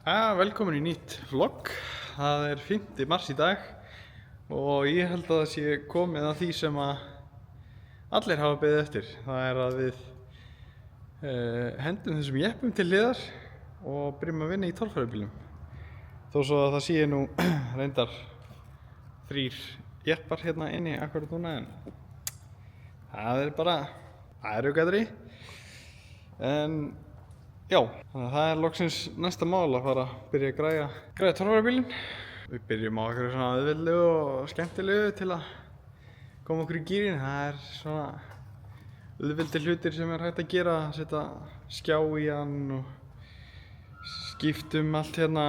Velkomin í nýtt vlogg. Það er 5. mars í dag og ég held að það sé komið að því sem að allir hafa beðið eftir. Það er að við hendum þessum jeppum til hliðar og byrjum að vinna í torfærubílum. Þó svo að það sé nú reyndar 3 jeppar hérna inni akkurat núna, en það er bara aðraugadri. En já, þannig að það er loksins næsta mál að fara að byrja að græja torfærubílinn. Við byrjum á eitthvað svona auðveldlegu og skemmtilegu til að koma okkur í gírinn. Það er svona auðveldir hlutir sem er hægt að gera, setja skjá í hann og skiptum allt hérna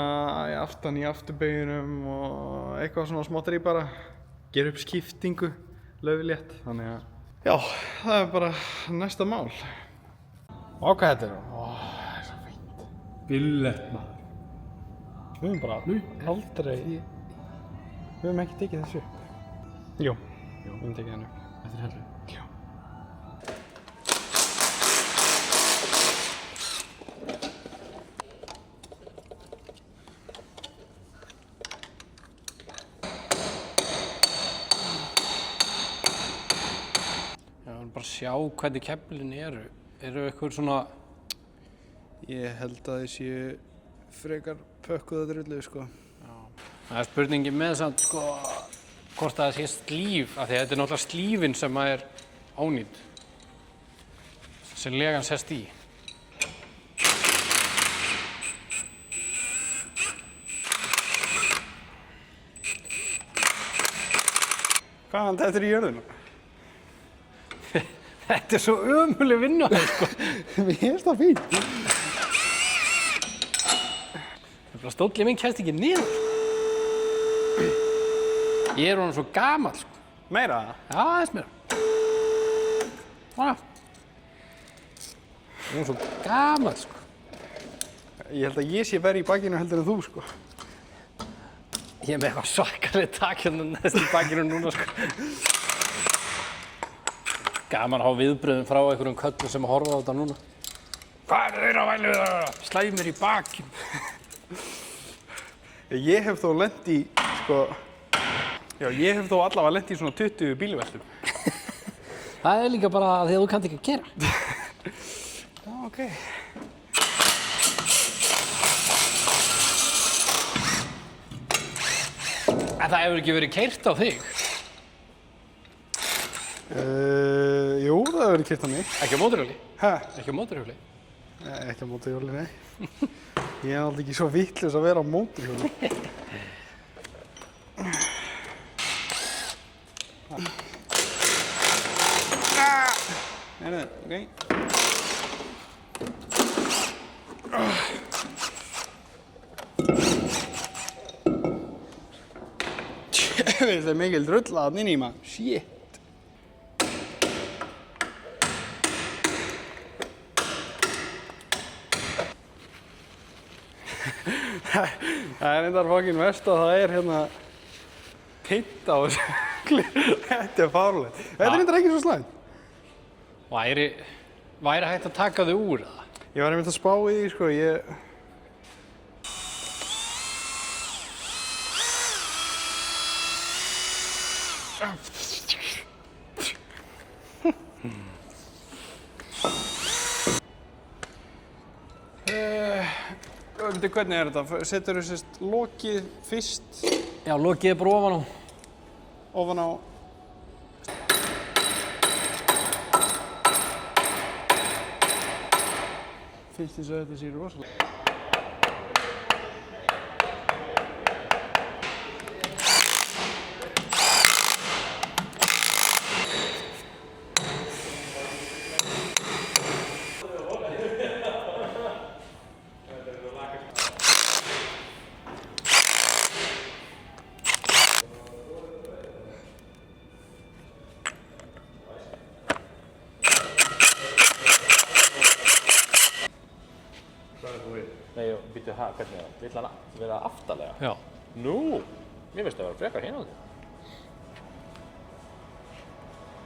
aftan í afturbeygjunum og eitthvað svona smáttari bara. Gera upp skiptingu, lauflétt, þannig að já, það er bara næsta mál. Og hvað þetta er? Það er svo fínt. Billett maður. Við höfum bara aldrei, við höfum ekki tekið þessu upp. Jú, við höfum tekið henni upp. Þetta er hellu. Já. Já, bara sjá hvernig keflin eru. Eru eitthvað svona... Ég held að þið séu frekar pökkuð að drullu, sko. Já. Það er spurningi með samt, sko, hvort það sé slíf, af því að þetta er náttúrulega slífin sem er ónýtt. Sem legan sest í. Hvaðan þetta er í jörðinu? Þetta er svo ömuleg vinna, sko. Mér finnst það fínt. Stóllinn minn kemst ekki niður. Ég er honum svo gamall, sko. Meira? Já, aðeins meira. Svona. Ég er honum svo gamall, sko. Ég held að ég sé verri í bakinu heldur en þú, sko. Ég er með eitthvað svakalega tak hérna næst í bakinu núna, sko. Gaman að hafa viðbröðum frá einhverjum köllum sem horfa á þetta núna. Hvað er þeir að væli við það? Slæði mér í bakinn. Ég hef þó lent í, sko, já, ég hef þó allavega lent í svona 20 bílveltum. Það er líka bara því að þú kannt ekki að gera. Já, ok. En það hefur ekki verið keyrt á þig? Jú, það hefur verið keyrt á mig. Ekki á mótorhjóli? Hæ? Ekki á mótorhjóli? Ekki á mótorhjóli, nei. Ég er alltaf ekki svo vitlaus að vera á mótorhjóli. Nei, ok. Þetta er mikil drulla þarna inni í maður. Shit. Það er reyndar fucking verst að það er hérna pynt á þessu. Þetta er fárlegt. Þetta er reyndar ekki svo slæmt. Væri hægt að taka þau úr það? Ég var einmitt að spá í því, sko. Hvernig er þetta? Setur þú sérst lokið fyrst? Já, lokið er bara ofan á. Ofan á? Finnst þess að þetta sé rosalega. Nei, býttu það, hvernig er það? Vill hann vera aftarlega? Já. Nú, mér finnst það að vera frekar hérna á því.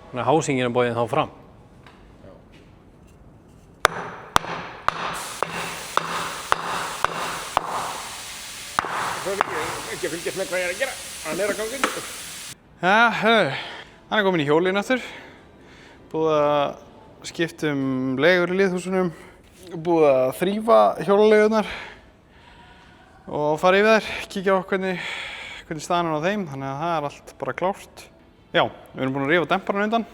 Þannig að hásingin er bóðin þá fram. Ekki að fylgjast með hvað ég er að gera. Hann er að ganga inn. Já, hann er komin í hjólinn aftur. Búið að skipta leigur í liðhúsunum. Búið að þrífa hjóluleigurnar og fara yfir þær, kíkja á hvernig staðan er á þeim, þannig að það er allt bara klárt. Já, við erum búin að rífa demparan undan.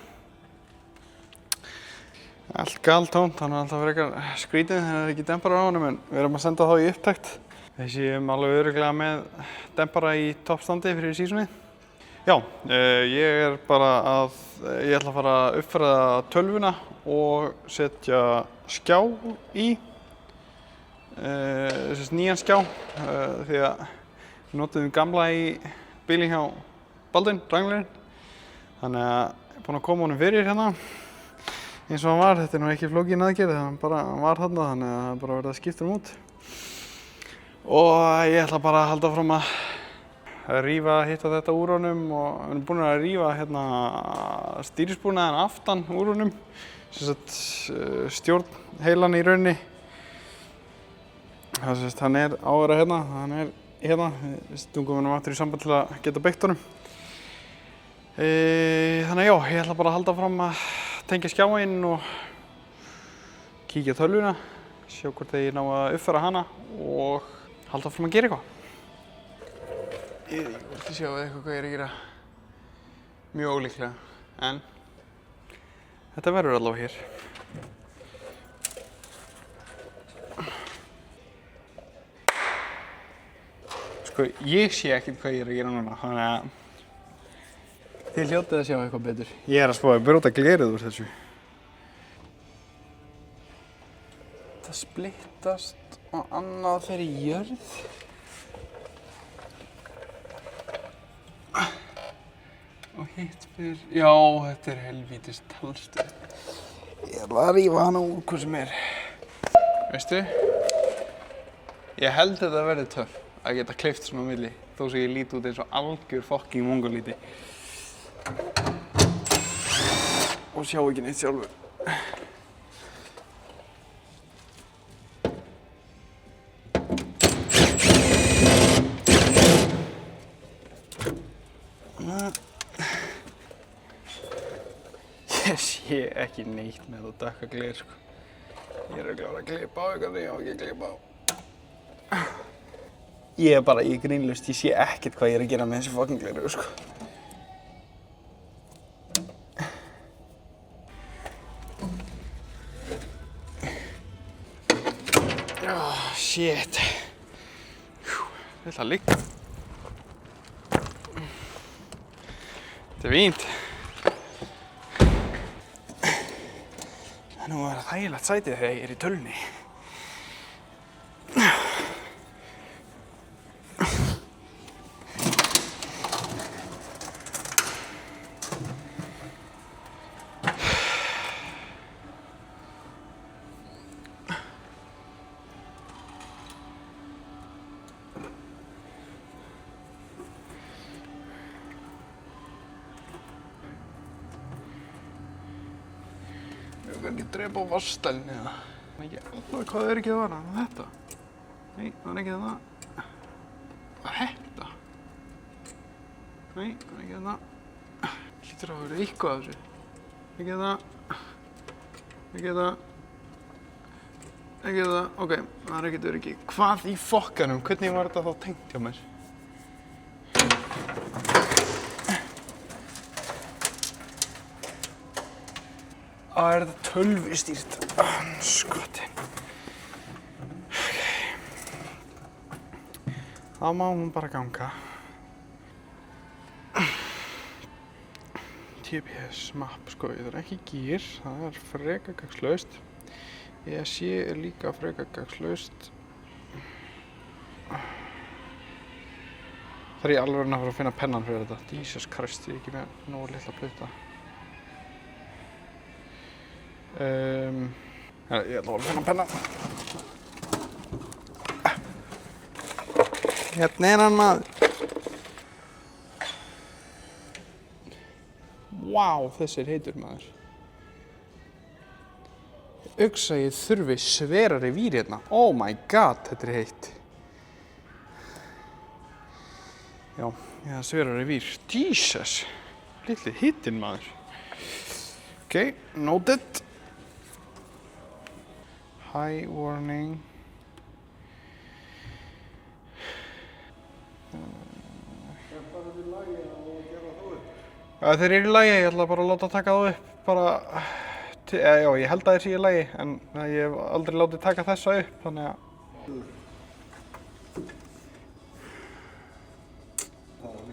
Allt galtónt, þannig að alltaf frekar skrítið þegar það er ekki demparar á honum, en við erum að senda þá í upptækt. Við séum alveg örugglega með dempara í toppstandi fyrir sísonið. Já, ég ætla að fara að uppfæra tölvuna og setja skjá í, nýjan skjá, því að við notuðum gamla í bílinn hjá Baldvin, Wranglerinn. Þannig að ég er búinn að koma honum fyrir hérna eins og hann var. Þetta er nú ekki flókin aðgerð, hann var þarna, þannig að það er bara verið að skipta út. Og ég ætla bara að halda fram að rífa hitt og þetta úr honum og við erum búin að rífa hérna stýrispúnaðinn aftan úr honum, sem sagt stjórnheilan í rauninni. Hann er á að vera hérna, hann er hérna, við stungum honum aftur í samband til að geta beygt honum. Þannig já, ég ætla bara að halda fram að tengja skjáinn og kíkja á tölvuna, sjá hvort ég ná að uppfæra hana og halda fram að gera eitthvað. Ég vilti sjá eitthvað hvað ég er að gera. Mjög ólíklega, en þetta verður allavega hér. Sko, ég sé ekkert hvað ég er að gera núna, þannig að þið hljótið að sjá eitthvað betur. Ég er að spá að brjóta glerið úr þessu. Það splittast og annað fer í jörð. Og hitt fyrir... Já, þetta er helvítis talstöð. Ég ætla að rífa hana úr hvað sem er. Veistu? Ég held að þetta verði töff að geta klippt svona á milli, þó sem ég líti út eins og algjör fucking mongolíti. Og sjá ekki neitt sjálfur. Ég sé ekki neitt með það dökka gler, sko. Ég er að klára að klippa á eitthvað þegar ég á ekki að klippa á. Ég er bara í grínlaust, ég sé ekkert hvað ég er að gera með þessi fucking gleru, sko. Shit. Ég ætla að liggja. Þetta er fínt. Það er nú að vera þægilegt sætið þegar ég er í tölvunni. Ég kann ekki drepa á vassstælni eða. Hvað er ekki að vara? Þetta? Nei, það er ekki það. Hvað er þetta? Nei, það er ekki það. Hlýtur að vera eitthvað af þessu. Ekki það. Ekki það. Ekki það. Ok, það er ekkert öryggi. Hvað í fokkanum? Hvernig var þetta þá tengt hjá mér? Er þetta tölvustýrt? Skotin. Þá má hún bara ganga. TPS map, sko, ég þarf ekki gír, það er frekar gagnslaust. ESC er líka frekar gagnslaust. Þarf ég alveg að fara að finna pennan fyrir þetta. Jesus Christ, ég er ekki með nógu litla plöta. Ég ætla að finna penna. Hérna er hann, maður. Vá, þessi er heitur, maður. Ég hugsa að ég þurfi sverari vír hérna. Oh my god, þetta er heitt. Já, það sverar í vír. Jesus! Litli hitinn maður. Ok, noted. High warning. Þeir eru í lagi, ég ætla bara að láta taka það upp. Já, ég held að þeir séu í lagi, en ég hef aldrei látið taka þessa upp, þannig að...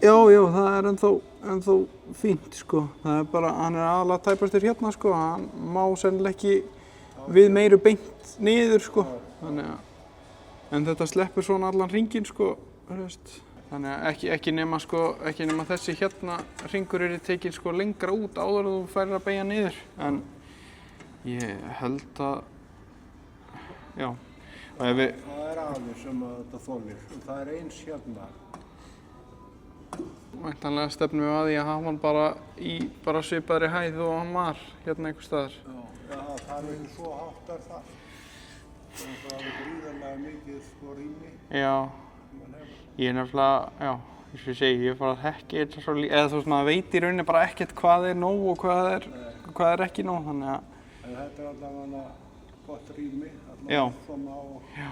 Já, það er ennþá fínt, sko. Það er bara, hann er aðalega tæpastur hérna, sko. Hann má sennilega ekki við meiru beint niður, sko. Þannig að, en þetta sleppur svona allan hringinn, sko, Þannig að ekki nema þessi hérna hringur tekinn sko lengra út áður en þú færir að beygja niður. En ég held að, já. Það er aðeins sem að þetta þolir og það er eins hérna. Væntanlega stefnum við að því að hafa hann bara í svipaðri hæð og hann var hérna einhvers staðar. Já, það er eins svo hátt er það. Það er gríðarlega mikið sko rými. Já. Ég er nefnilega, já, eins og ég segi, ég bara þekki þetta svo eða þú veist, maður veit í rauninni bara ekkert hvað er nóg og hvað er ekki nóg, þannig að... En þetta er allavega gott rými, Já. Svona og... Já.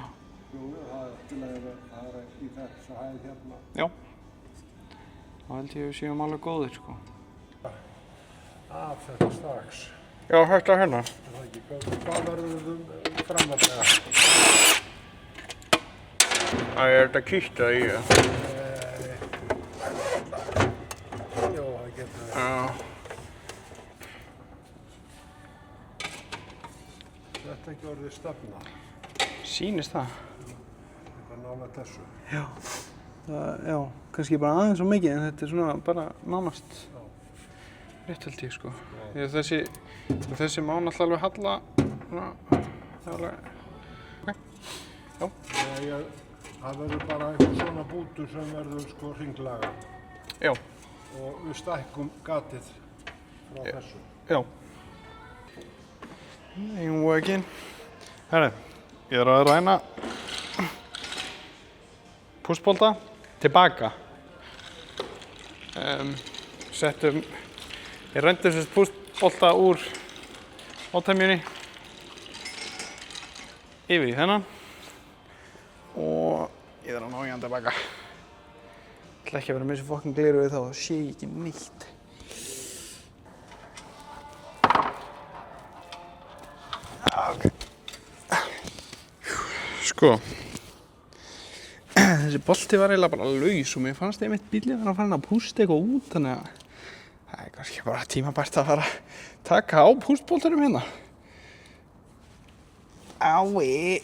Jú, það er til að það er í þess að hæð hérna. Já. Þá held ég að við séum alveg góðir, sko. Af þetta strax. Já, þetta hérna. Það ekki, hvað verður þú framvarlega? Er þetta kýtt eða í það? Jó, það getur það. Já. Þetta ekki orðið stefna. Sýnist það? Eitthvað nálægt þessu. Já. Já, kannski bara aðeins svo mikið, en þetta er svona bara nánast rétt held ég, sko. Þessi má náttúrulega alveg halla, svona, það er alveg... Ok. Já. Það verður bara eitthvað svona bútur sem verður sko hringlaga. Já. Og við stækkum gatið frá þessu. Já. Ain't working. Herri, ég er að ræna pússbolta tilbaka. Ég rændi þessi pússbolta úr átemjunni yfir í þennan og ég þarf að ná í hann tilbaka. Ég ætla ekki að vera með þessu fokkin gleru við þá, það sé ég ekki neitt. Ok. Sko, þessi bolti var eiginlega bara laus og mér fannst einmitt bíllinn var að fara að pústa eitthvað út, þannig að það er kannski bara tímabært að fara að taka á pústboltanum hérna. Ái.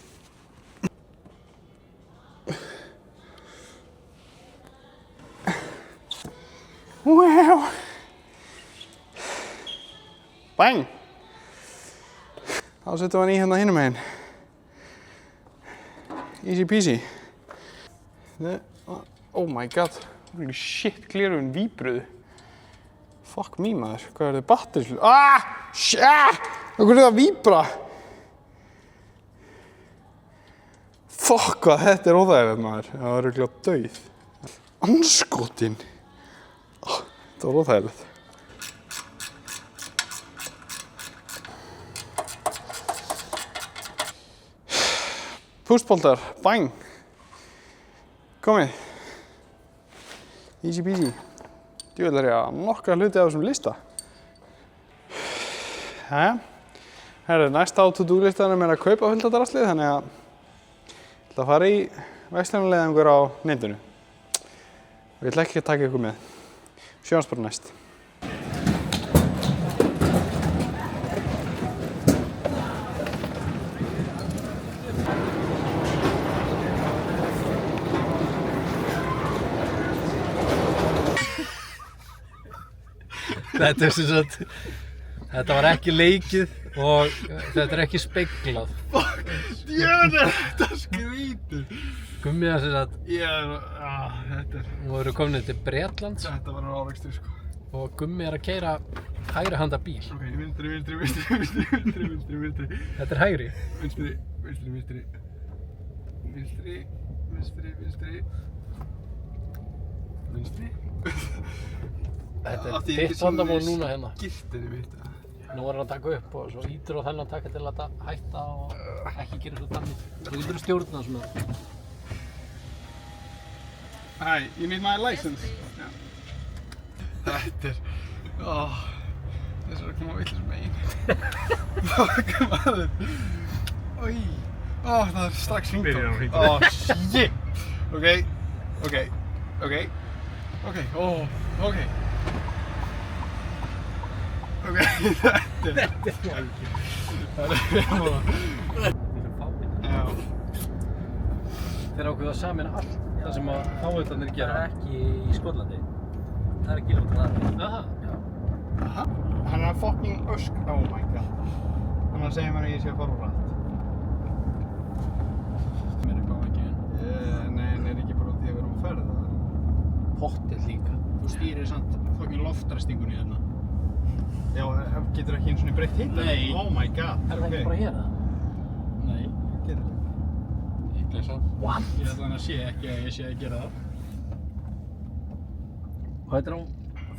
Wow. Bang. Þá setjum við hann í hérna hinum megin. Easy peasy. Oh my god. Holy shit, gleraugun víbruðu. Fuck me maður. Hvað er þetta batterí? Ah! Shit! Hvað er þetta að víbra? Fuck hvað þetta er óþægilegt maður. Það var örugglega dauð. Andskotinn. Þetta var óþægilegt. Pústboltar, bang. Komið. Easy peasy. Djöfull er ég að nokkra hluti af þessum lista. Jæja. Herru, næsta á to-do listanum er að kaupa fullt af draslið, þannig að ég ætla að fara í verslunarleiðangur á netinu. Og ég ætla ekki að taka ykkur með. Sjáumst bara næst. Þetta er sem sagt, þetta var ekki leikið og þetta er ekki speglað. Fuck, djöfull er þetta skrítið. Gummiða sem sagt, Þetta er... nú erum við komin til Bretlands Þetta var árekstur, sko. og Gummi er að keyra hægri handa bíl. Ok, vinstri. Þetta er hægri. Vinstri. vinstri. Þetta Af því er ekki þitt vandamál svoleiðis núna hérna. Girtir mitt. Nú er hann að taka upp og svo ítur á þennan taka til að hætta og ekki gera svo þannig. Þú getur að stjórna svona. Hi, you need my license? Yeah. Þetta er... Þess að koma á villis megin. Fuck maður. Oj. Það er strax hringtón. Byrjar á hringtón. Shit. Ok. Ok, þetta er... Það er bara... Já. Þeir ákveða samin allt það sem að fávitarnir gera. Það er ekki í Skotlandi. Það er ekki langt frá það. Aha. Aha. Hann er fucking ösk. Oh my god. Hann segir mér að ég sé að fara úr rætt. Mér er hvað ekki en. Nei, hann er ekki bara út í að vera á ferð. Pottið líka. Þú stýrir samt fucking loftræstingunni hérna. Já, getur ekki einu svona breytt hita? Nei. Oh my god. Er það ekki bara hér það? Nei, getur það. Líklega svo. What? Ég ætla hann að sé ekki að ég sé að gera það. Og þetta er á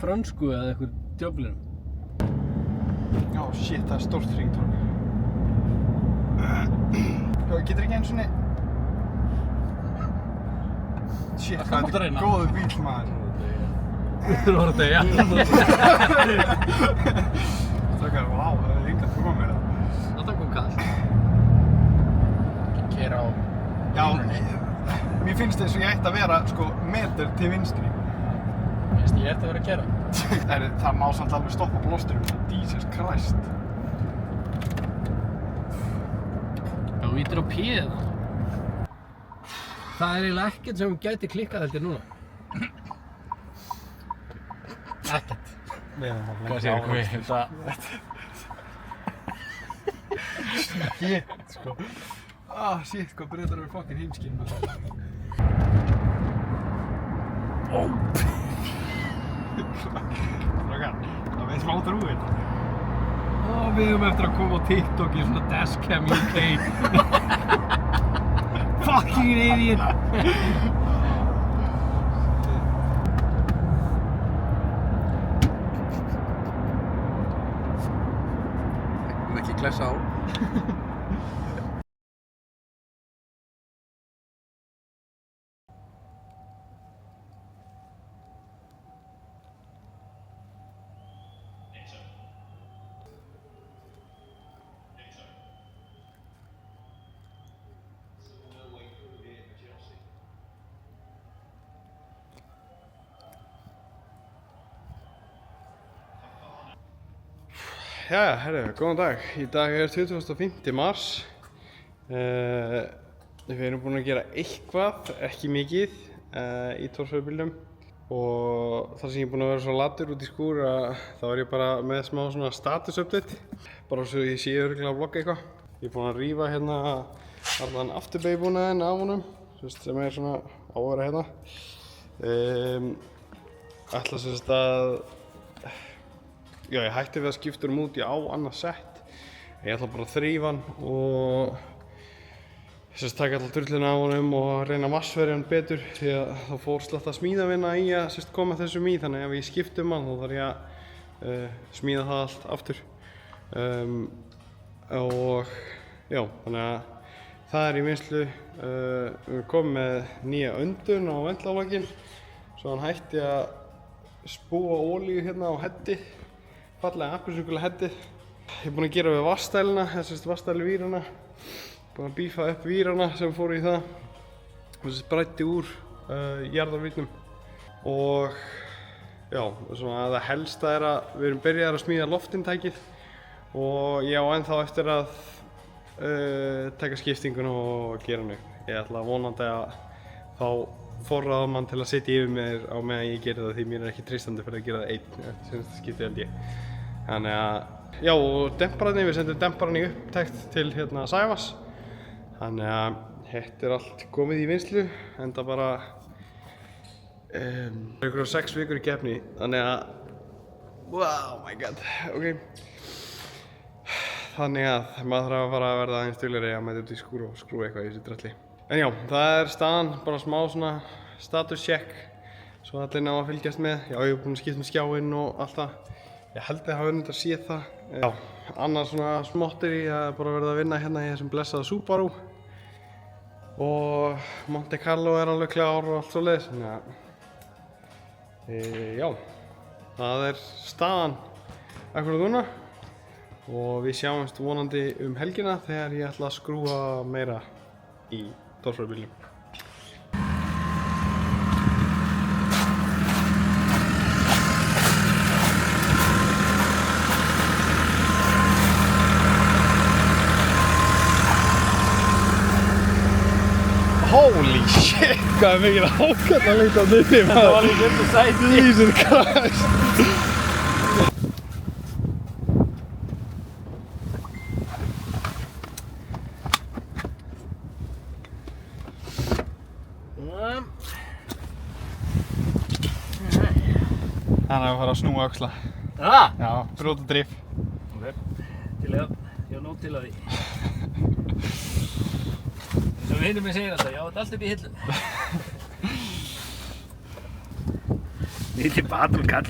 frönsku eða eitthvað djöflunum. Já, shit, það er stórt hringtorg. Já, getur ekki einu svona... Shit, Það hvað mátt þetta er reyna. góður bíl, maður. Þú voru að deyja. Strákar, vá, það er enga trúa mér það. Þetta kom kall. Keyra á. Já, mér finnst þess að ég ætti að vera, sko, meter til vinstri. Veist, ég ert að vera að keyra. Það má samt alveg stoppa blósturum, Jesus Christ. Já, þú ítir á P-ið það. Það er eiginlega ekkert sem gæti klikkað heldur núna. Ekkert. Hvað séu við? Shit, sko. Shit, hvað breytar eru fucking heimskinn, maður. Strákar, það veit smá trúið. Við höfum eftir að koma á TikTok í svona Dashcam UK. Fucking idiot! Ekki klessa á. Jæja, herru, góðan dag. Í dag er 25. mars. Við erum búin að gera eitthvað, ekki mikið, í Tórsvöðubílnum. Og þar sem ég er búin að vera svo latur út í skúr þá er ég bara með smá svona status update. Bara svo ég sé örugglega að vlogga eitthvað. Ég er búin að rífa hérna allan afturbeygibúnaðinn af honum, sem er svona á að vera hérna. Ætla sem sagt að já, ég hætti við að skipta út í annað sett. Ég ætla bara að þrífa hann og taka alla drulluna af honum og reyna að vassverja hann betur því að þá fór sletta smíðavinna í að koma þessum í, þannig að ef ég skipti hann þá þarf ég að smíða það allt aftur. Og já, þannig að það er í vinnslu. Við erum komið með nýja öndun á ventlavakinn svo hann hætti að spúa olíu hérna á hetti. Fallega appelsínugulan hetti. Ég er búinn að gera við vatnsdæluna, vatnsdælu vírana. Búinn að bífa upp vírana sem fóru í það. Bræddi úr jarðarvírnum. Og já, svona að það helsta er að við erum byrjaðir að smíða loftintækið. Og ég á ennþá eftir að taka skiptinguna og gera hann upp. Ég ætla vonandi að fá forráðamann til að sitja yfir mér á meðan ég geri það því mér er ekki treystandi fyrir að gera það einn eftir senasta skiptið held ég. Þannig að, já, og dempararnir, við sendum dempararnir í upptekt til hérna Sævas. Þannig að þetta er allt komið í vinnslu, enda bara einhverjar 6 vikur í keppni, þannig að, wow, my god, ok. Þannig að maður þarf að fara að verða aðeins duglegri að mæta út í skúr og skrúa eitthvað í þessu dralli. En já, það er staðan, bara smá svona status check. svo allir ná að fylgjast með. Já, ég hef búinn að skipta um skjáinn og allt það. Ég held að ég hafi unnið að sé það. Já, annars svona smottir ég hef bara verið að vinna hérna í þessum blessaða Subaru. Og Monte Carlo alveg klár og allt svoleiðis. Þannig að, já, það staðan akkurat núna. Og við sjáumst vonandi helgina þegar ég ætla að skrúa meira í torfærubílnum. Holy shit, hvað mikil hákarlalegt að nynni maður. Þetta var líka undir sæti. Jesus Christ. Hann er að fara að snúa öxla. Já, brjóta drif. Ok, til í það. Ég á nóg til að því. Eins og vinur minn segir alltaf, ég á þetta allt upp í hillu. Nýtt í batulkall.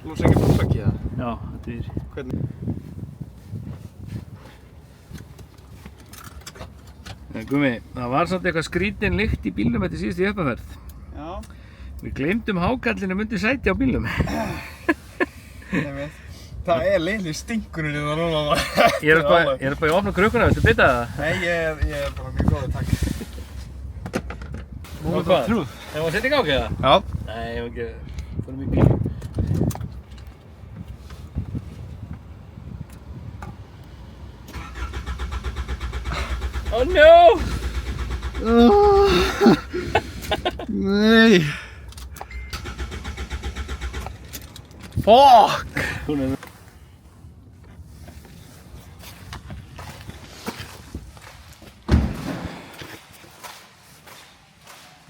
Nú sé ekki búinn að gera það. Já, þetta er... Hvernig? Gumi, það var samt eitthvað skrítin lykt í bílnum eftir síðustu uppaferð. Já. Við gleymdum hákallinu undir sæti á bílnum. Það litli stinkurinn í það núna. Ég er bara að opna krukkuna, viltu bita það? Nei, ég er bara mjög góður, takk. Og hvað? Ef maður setja í gangi það? Já. Nei, ég var ekki... Fórum í bíl. Oh no! Nei. Fuck! Hún er...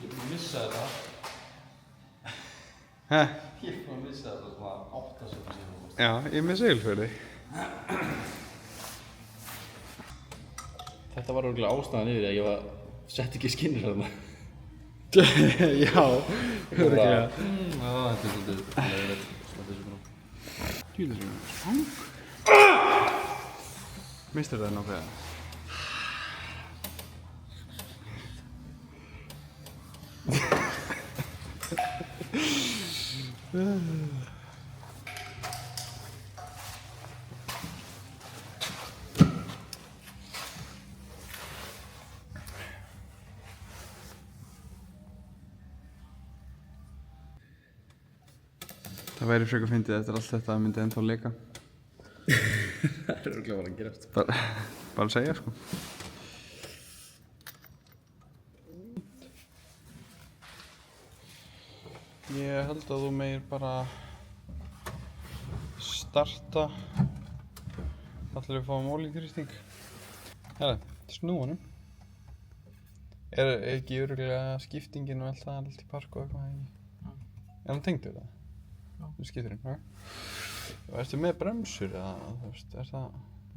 Ég er búinn að missa þetta. Hæ? Ég er búinn að missa þetta svona 8 sekúndur síðan. Já, ég er með Siglufirði. Þetta var örugglega ástæðan yfir að ég sett ekki skinnir þarna. Já, örugglega. Já, þetta er svolítið leiðilegt. Djúðis við svang. Mistir það nokkuð? Það væri frekar fyndið eftir allt þetta að myndi ennþá leika. Það er örugglega bara að gerast. Bara að segja, sko. Ég held að þú meir bara starta. Allir við fáum ólíþrýsting. Herra, snúa honum. Er ekki örugglega skiptingin og allt það allt í park og eitthvað ekki? Er hann tengdur það? Þú skiptir hann, ok? Og ertu með bremsur eða, þú veist, er það?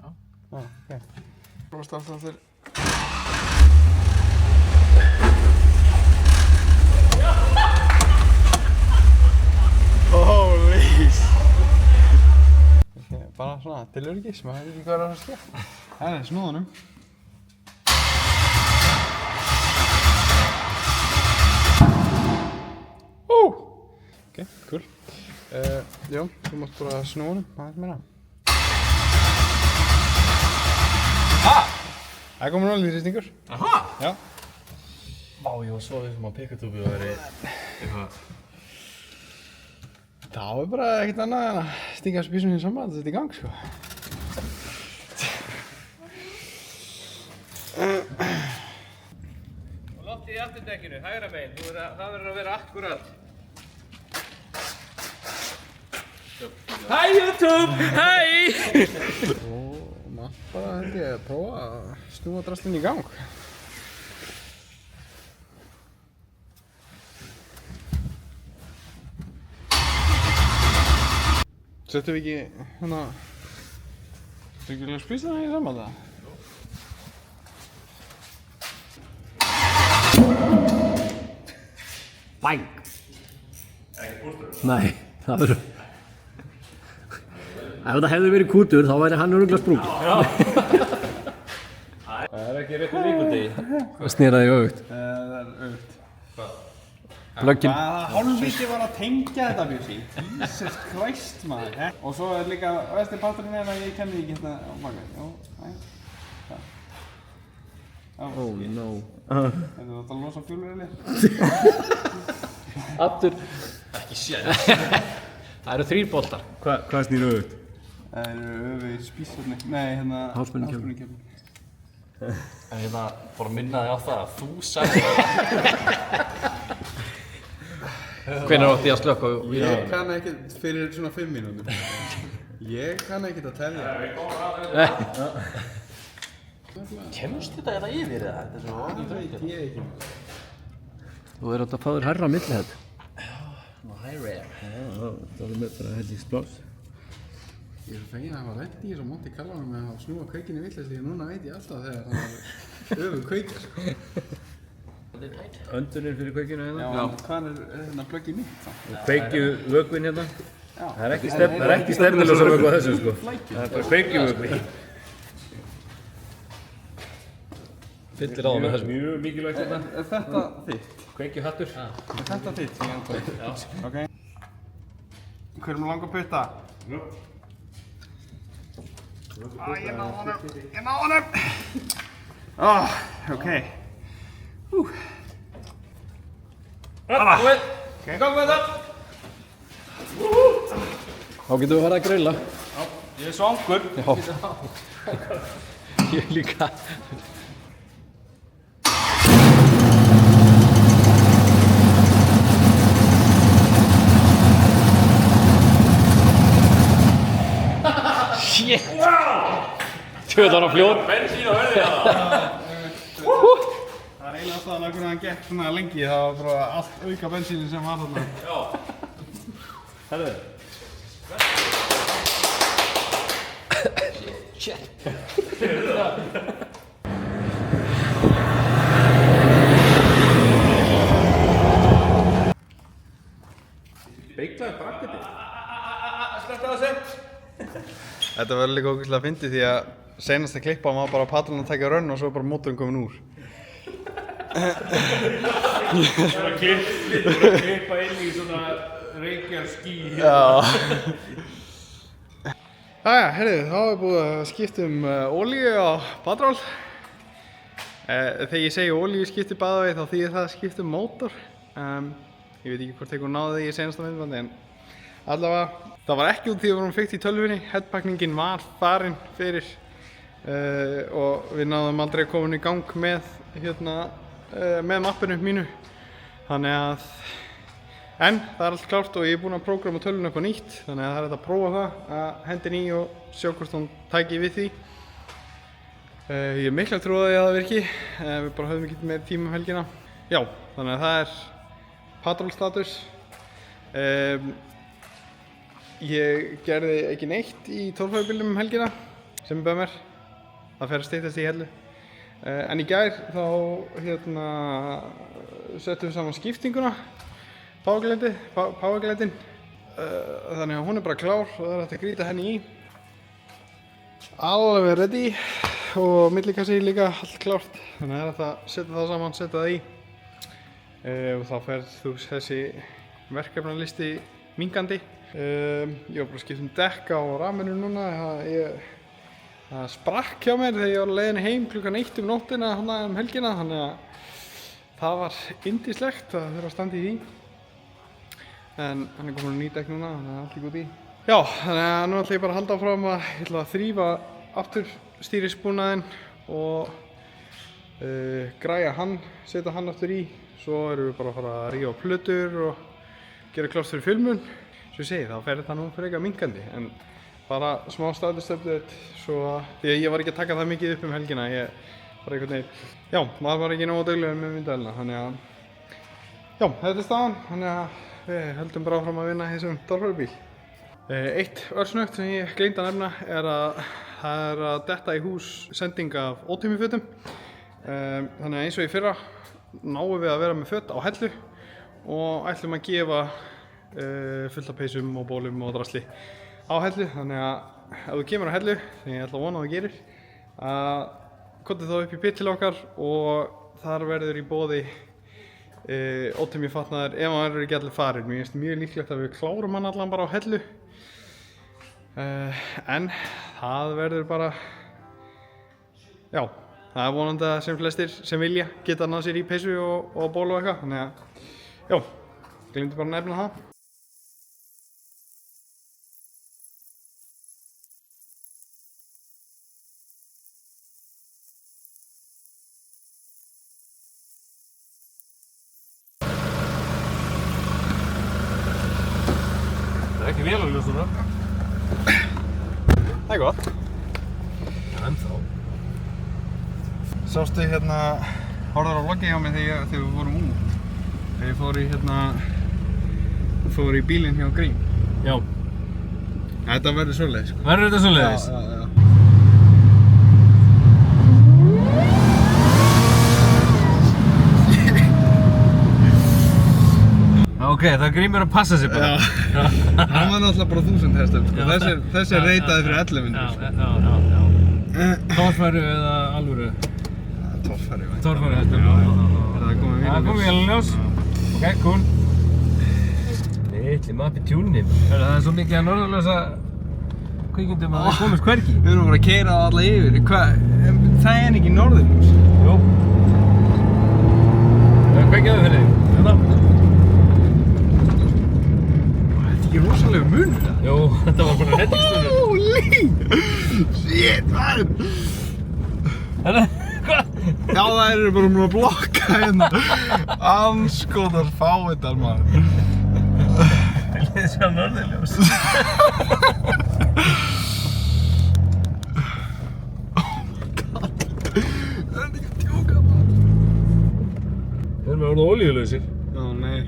Já. Já, ok. Prófa að starta allir. Holy shit. Bara svona, til öryggis, maður veit ekki hvað er að skilja. Það er snúðunum. Ok, cool. Já, þú mátt bara snúa honum, aðeins meira. Það er komin ólíþrýstingur. Aha! Já. Vá, ég var svo vissum að pikkatúpi og veri eitthvað... Það er bara ekkert annað en að stinga þessu písum saman og setja í gang, sko. Og loftið í afturdekkinu, hægra megin, það verður að vera akkurat. Hæ YouTube! Hæ! Og maður bara held ég að prófa að snúa drastlinn í gang. Settum við ekki hérna... Þú ekki að spýsa það í saman það? Bang! Nei, það verður... Ef það hefði verið kútur, þá væri hann örugglega sprunginn. Það er ekki rétt með vikundegi. Það sneraði öfugt. Það er auðvitað. Plöggin. Hálfviti var að tengja þetta Bjössi. Jesus Christ maður. Og svo er líka vestir parturinn að ég kenni ekki hérna á baka. Jó, næ. Oh no. Þetta er að losa fjólurinn. Aftur. Ekki séð. Það eru 3 boltar. Hvað snýr öfugt? Það eru öfið spísvörni. Nei, hérna... Hálsmennikefni. En ég bara minna þig á það að þú sagði það. Hvenær átti ég að slökka? Ég kann ekkert fyrir svona 5 mínútum. Ég kann ekkert að telja. Kemst þetta eða yfir það? Þetta er svo Það veit ég ekki. Þú er átt að fá þér hærra á milli þetta. high rare. Það er með bara helli splás. Ég er svo fegin að hafa lent í þessu Monte Carlo með að snúa kveikinu villast því að núna veit ég alltaf þegar það er öfuð kveikja sko. Öndurinn fyrir kveikinu hérna. Já, en hvað er hérna plöggið mitt þá? Kveikju vökvinn hérna. Það er ekki stefnilega sem vökva þessu sko. Það er bara kveikju vökvi. Fyllir á það með þessum. Mjög mikilvægt þetta. Er þetta þitt? Kveikju hattur. Er þetta þitt? Já. Ok. Hver er með langa putta? Ég náði honum! Ég náði honum! Ok. Ok, gang með þetta! Þá getum við farið að grilla. Ég er svangur. Já. Ég líka. Shit! Tjóðan á fljót. Bensín og hörði það. Það er eina staðan af hvernig hann gekk svona lengi, það var bara allt auka bensínin sem var þarna. Já. Herðu. Beiglaði brakketið. Þetta var líka ógeðslega fyndið því að seinasta klippan var bara Patron að taka rönn og svo er bara mótorinn komin úr. Það var að klippa inn í svona reykjarský. Já. Jæja, heyrðu, þá er búið að skipta olíu á Patron. Þegar ég segi olíu skipti bæði þá þýðir það að skipta mótor. Ég veit ekki hvort þeir náðu því í seinasta myndbandi en allavega. Það var ekki út því að við vorum feikt í tölvunni, headpackningin var farin fyrir og við náðum aldrei að koma í gang með, með mappinu mínu. Þannig að, en það er allt klárt og ég er búinn að prógrama tölvunni upp á nýtt, þannig að það er hægt að prófa það, að hendin í og sjá hvort hún tæki við því. Ég er miklu að trúa því að það virki, við bara höfum ekki meira tíma um helgina. Já, þannig að það er Patrol status. Ég gerði ekki neitt í 12-bílnum helgina sem bauð mér. Það fer að styttast í hellu. En í gær þá settum við saman skiptinguna, powerglætin. Þannig að hún er bara klár og það er hægt að grýta henni í. Alveg ready og millikassi líka allt klárt. Þannig að það er hægt að setja það saman, setja það í. Og þá fer þessi verkefnalisti minkandi. Ég var bara að skipta dekk á raminu núna. Það sprakk hjá mér þegar ég var á leiðinni heim klukkan 1 nóttina helgina, þannig að það var yndislegt að þurfa að standa í því. En hann er komin að ný dekk núna, þannig að allt er góð í. Já, þannig að nú ætla ég bara að halda áfram að ég ætla að þrífa aftur stýrisbúnaðinn og græja hann, setja hann aftur í. Svo erum við bara að fara að rífa plötur og gera klárt fyrir filmun. Svo ég segi, þá fer þetta nú frekar minkandi, en bara smá statusupdate svo að, því að ég var ekki að taka það mikið upp helgina, ég var einhvern veginn, já, maður var ekki nógu duglegur með myndavélina, þannig að, já, þetta er staðan, þannig að við höldum bara áfram að vinna í þessum torfærubíl. Eitt örsnögt sem ég gleymdi að nefna er að það er að detta í hús sending af ótímifötum, þannig að eins og í fyrra náum við að vera með fött á hellu og ætlum að gefa fullt af peysum og bólum og drasli á Hellu, þannig að ef þú kemur á Hellu, sem ég ætla að vona að þú gerir, komdu þá upp í pit til okkar og þar verður í boði ótímiffatnaður ef hann verður ekki allir farin. Mér finnst mjög líklegt að við klárum hann allan bara á Hellu, en það verður bara, já, það er vonandi að sem flestir sem vilja geta náð sér í peysu og ból og eitthvað, þannig að, já, gleymdi bara að nefna það. Það er ekki vel að ljósa það. Það er gott. Ennþá. Sástu hérna, horfður á vloggi hjá mig þegar við vorum út. Þegar ég fór í bílinn hjá Grím. Já. Þetta verður svoleiðis, sko. Verður þetta svoleiðis? Já. Ok, það Grímur að passa sig bara. Hann var náttúrulega bara 1000 hestum, sko. Þessi er reytaði fyrir 1100. Já. Torfæru eða alvöru? Torfæri, vænt. Torfæru hestum. Það er komið Það komið vélarljós. Ok, cool. Litli mappi tjúnni. Það er svo mikið að norðurljósa kvikmyndum að það komist hvergi. Við erum bara að keyra á alla yfir. Það er ekki norðurljós. Jú. Það kveikjaðu fyrir þig. Þetta. Þetta er ekki rosalega munur, það? Jú, þetta var bara hellingsmunur. Holy shit, man! Hvað? Já, það eru bara að blokka hérna. Andskotar fáiðar, maður. Viljið sjá norðurljós? Það er ekki að djóka, maður. Við erum að verða olíulausir. Ó, nei.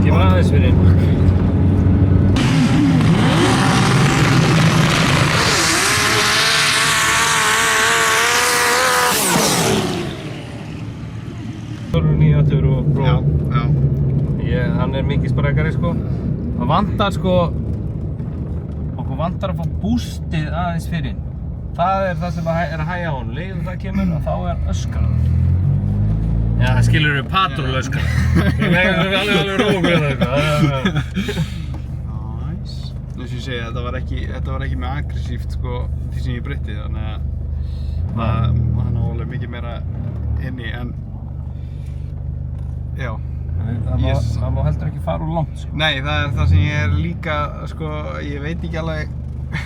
Kemur aðeins fyrir inn. Þorfur 980 og Pro. Já. Hann er mikið sprækari, sko. Það vantar, sko, okkur vantar að fá boostið aðeins fyrir inn. Það er það sem er að hægja á honum. Leið og það kemur og þá er öskrað. Já, það skilur við patról öskrað. Það er alveg rókur eða eitthvað. Nice. Eins og ég segi, þetta var ekki með aggressíft, sko, því sem ég breytti, þannig að hann á alveg mikið meira inni, en já. Það má heldur ekki fara úr langt, sko. Nei, það er það sem ég er líka, sko, ég veit ekki alveg,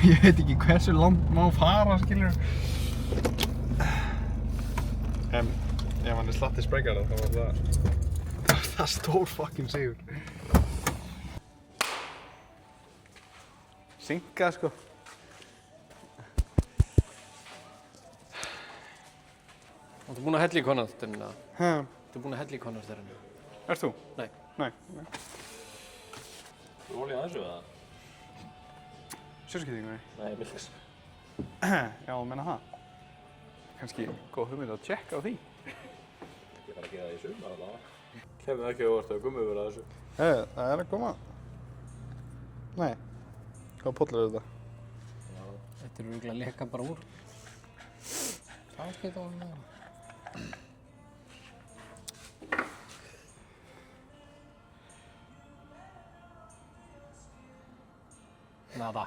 ég veit ekki hversu langt má fara, skilur. En ef hann er slatti sprækara, þá var það stór fucking sigur. Synka, sko. Þú búinn að hella í konarstyrna? Hæ? Þú búinn að hella í konarstyrna? Ert þú? Nei. Nei. Þú olíu að þessu eða? Sjóskiptingunni? Nei, Milks. Já, þú meina það. Kannski góð hugmynd að tjekka á því. Ég þarf að gera það í sumar allavega. Kemur ekki óvart að Gummi verið að þessu. Það er að koma. Nei. Hvað pollar er þetta? Þetta er örugglega að leka bara úr. Það geta orðið með það. Nada.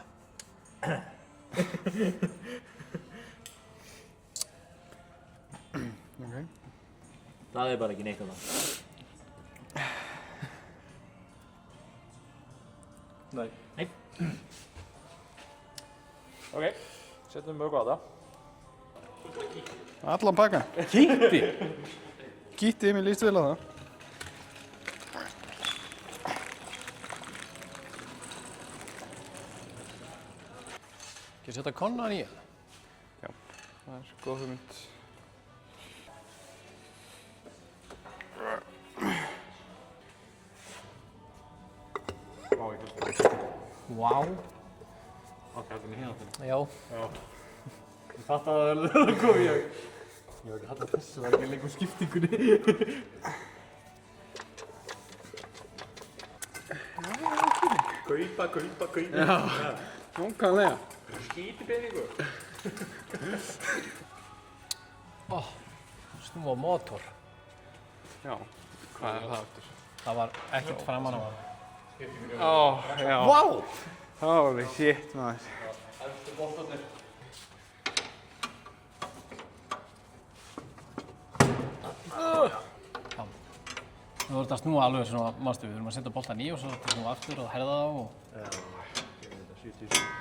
Okay. Það er bara ekki neitt af það. Nei. Nei. Ok, setjum mjög á það. Allan pakka. Kítti! Kítti, mér líst vel á það. Ekki setja konnan í það? Já, það er góð hugmynd. Vá. Ok, þetta er hérna. Já. Fatt að það kom ég. Ég var ekki að halda þessu, það var ekki lengur skiptingunni. Kaupa. Já, nákvæmlega. Skíti peningur. Snúa mótor. Já, hvað er það aftur? Það var ekkert framan á hann. Ó, já. Vá! Holy shit, maður. Eftir boltarnir. Þú voru að snúa alveg svona, mástu, við erum að setja boltan í og svo snúa aftur og herða á og...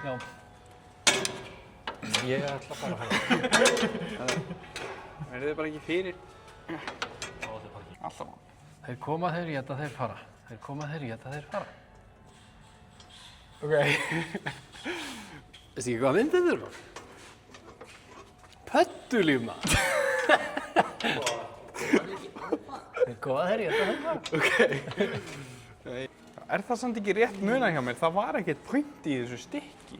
Já. Ég ætla bara að fara. Verður þið bara ekki fyrir? Alltaf. Þeir koma, þeir éta, þeir fara. Þeir koma, þeir éta, þeir fara. Ok. Veistu ekki hvað myndið þið eru? Pöttulífna. Þeir koma, þeir éta, þeir fara. Ok. Er það samt ekki rétt munað hjá mér? Það var ekkert point í þessu stykki.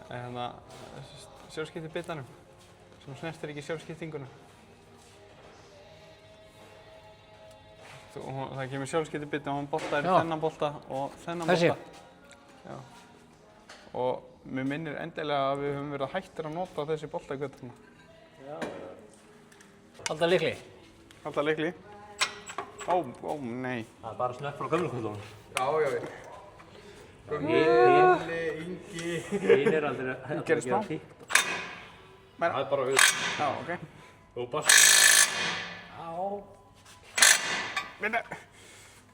Þannig að sjálfskipti bitanum sem snertir ekki sjálfskiptinguna. Það kemur sjálfskipti biti og hann boltar þennan bolta og þennan bolta. Þessi? Já. Og mér minnir endilega að við höfum verið hættir að nota þessi boltakvöld þarna. Halda lykli. Halda lykli. Ó, nei. Það er bara snöpp frá gömlukvöldunum. Já. Ingi. Hinn er aldrei að Gerist gera þá? tíkt. Það er bara við. Já, ok. Og bara. Minna.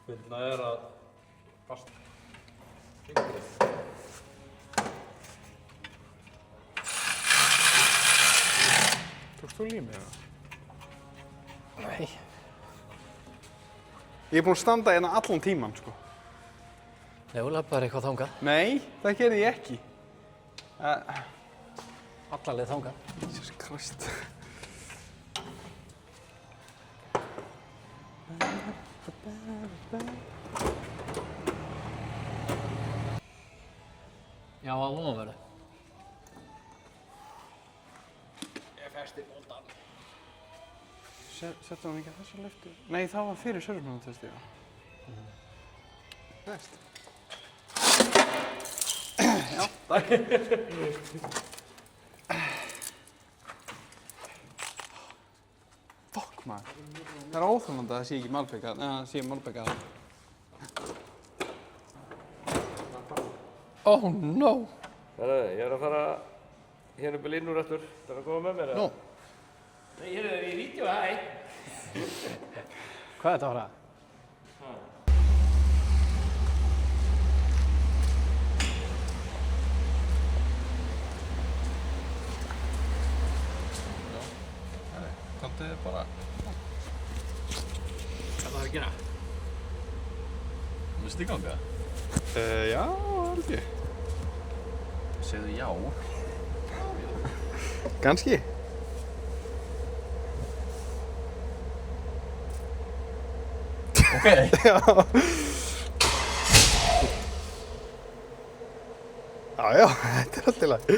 Finna er að fast. Tókst þú límið það? Nei. Ég er búinn að standa hérna allan tíman, sko. Nei, þú labbaðir eitthvað þangað. Nei, það gerði ég ekki. Alla leið þangað. Jesus Christ. Já, að vonaverðu. Settu hann ekki að þessa lyftu? Nei, það var fyrir sörfnumtesti, já. Næst. Já, takk. Fokk, maður. Það er óþolandi að það sé ekki malbikað, neða, það sé malbikað. Oh no! Ég er að fara hérna upp í línur eftir. Það er að koma með mér, eða? Nú. Nei, hérna er í vídeo, hæ. Hvað er þetta að fara? Komdu þið bara. Hvað það að gera? Vistu í ganga? Já, held ég. Segðu já. Ganski. Ok. Já. Já, þetta er allt í lagi.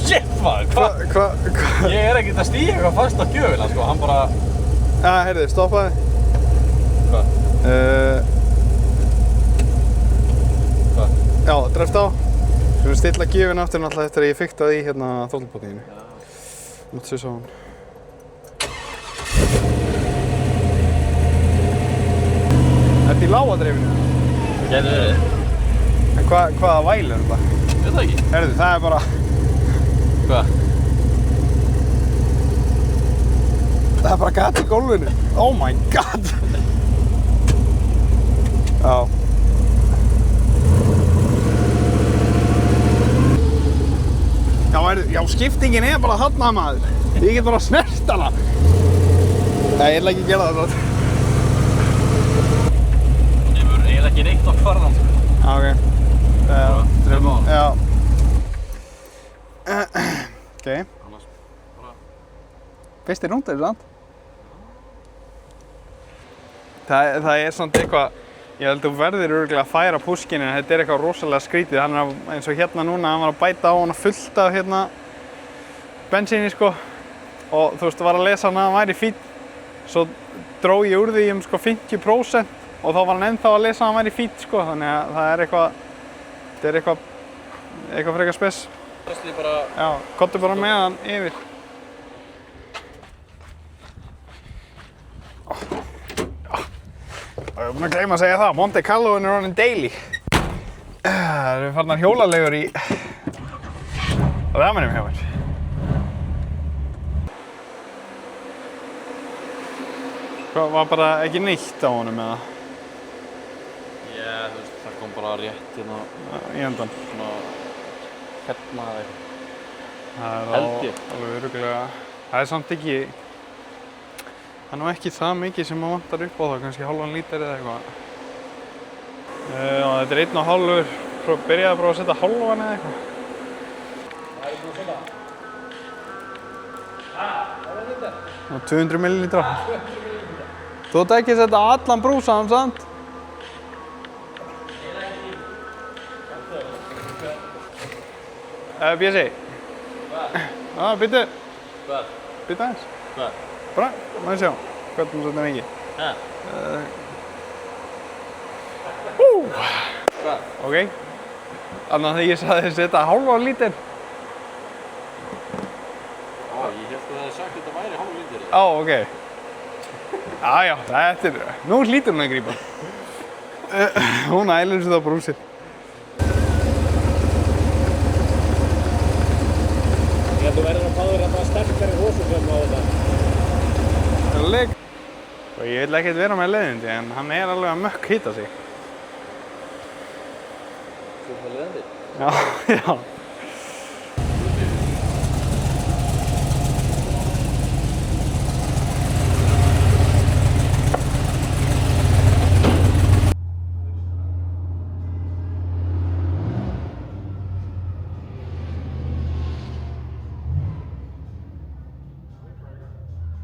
Shit, maður, hvað? Ég er ekkert að stíga eitthvað fast á gjöfina, sko. Hann bara... Heyrðu, stoppaði. Hvað? Hvað? Já, dreft á. Við erum stilla gjöfin aftur náttúrulega eftir að ég fikta því hérna þóttubotninginu. Máttu sér svo hann. Þetta í lágadreifinu? Það getur verið. En hvaða væl er þetta? Ég veit það ekki. Heyrðu, það er bara... Hvað? Það er bara gat í gólfinu. Oh my god! Já. Já, skiptingin er bara þarna, maður. Ég get bara að snert hana. Nei, ég ætla ekki að gera það svona. Ég verður eiginlega ekki neitt á kvarðan, sko. Já, ok. Drefum á hann. Já. Ok. Annars bara... Fyrsti rúndur, sant? Það er samt eitthvað, ég held að þú verðir örugglega að færa púskinn en þetta er eitthvað rosalega skrítið. Hann er eins og hérna núna, hann var að bæta á hana fullt af hérna bensíni sko og þú veist, var að lesa hann að hann væri fínn. Svo dró ég úr því sko 50% og þá var hann ennþá að lesa að hann væri fínn sko, þannig að það er eitthvað, þetta er eitthvað frekar spes. Þess bara... Já, komdu bara með hann yfir. Ég er búinn að gleyma að segja það, Monte Carloinn er orðinn daily. Það eru farnar hjólalegur í ramanum hjá mér. Hvað, var bara ekki neitt á honum eða? Já, þú veist, það kom bara rétt hérna Í endan. svona... hérna eða eitthvað. Það er Held ég. alveg örugglega, það er samt ekki, það er nú ekki það mikið sem maður vantar upp á það, kannski hálfan lítar eða eitthvað. Þetta er 1,5, byrjaði bara að setja hálfan eða eitthvað. Hvað er búin að setja? Hálfan lítar? 200 millilítra. 200 millilítra. Þú átt ekki að setja allan brúsann, sant? Bjössi. Hvað? Býttu. Hvað? Býttu aðeins. Hvað? Bara, maður sjá. Hvað er það setja mikið? Hæ? Hvað? Ok. Þannig að ég sagði setja hálfan lítir. Ó, ég held að það hefði sagt að þetta væri hálf lítur. Ó, ok. Já, þetta er, nú hlýtur hún að grípa. Hún ælir sér það brúsið. Ég held að þú verður að fá þér að það sterkari hosufjörn á þetta. Leg. Og ég vil ekkert vera með leiðindi, en hann er alveg að mökk hita sig. Þú er það leiðandi? Já, já.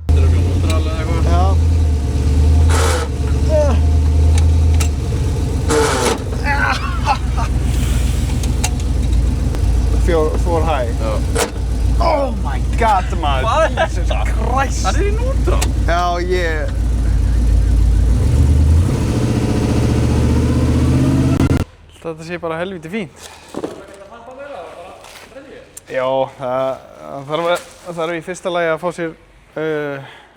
Þetta er okkur hundralega eða eitthvað. Já. Four high. Já. Oh my god, maður. Hvað er þetta? Christ. Það er í nútra. Já, ég... Þetta sé bara helviti fínt. Já, það þarf í fyrsta lagi að fá sér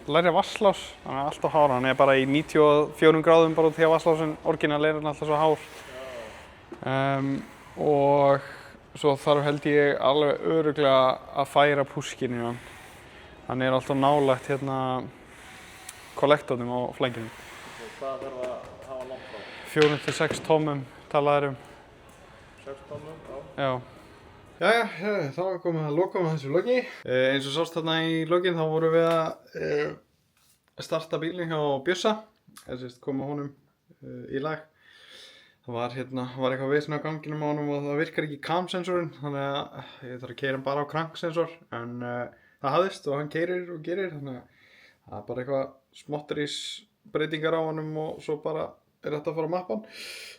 læri vatnslás. Hann er alltaf hár, hann er bara í 94 gráðum bara út því að vatnslásin orginal er hann alltaf svo hár. Og svo þarf held ég alveg örugglega að færa púskinn í hann. Hann er alltaf nálægt hérna kollektornum á flækjunum. Hvað þarf að hafa langt frá? 4-6 tómum talaðir 6 tómum, Já. Jæja, þá er komið að loka með þessu logi. Eins og sást þarna í login þá vorum við að starta bílinn hjá Bjössa. Koma honum í lag. Það var eitthvað vesen á ganginum á honum og það virkar ekki cam-sensorinn. Þannig að ég þarf að keyra hann bara á crank-sensor. En það hafðist og hann keyrir og gerir. Þannig að það er bara eitthvað smotterís breytingar á honum og svo bara er þetta að fara að mappa hann.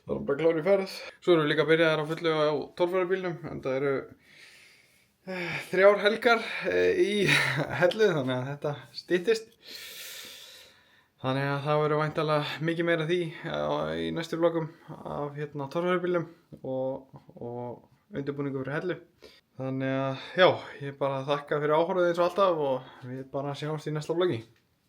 Það er bara klári í ferð. Svo erum við líka að byrja þær á fullu á 12-bílnum en það eru 3 helgar í hellu þannig að þetta styttist. Þannig að það verður væntanlega mikið meira því í næstu vlogum af 12-bílnum og undirbúningu fyrir hellu. Þannig að já, ég bara þakka fyrir áhorfið eins og alltaf og við bara sjáumst í næsta vlogi.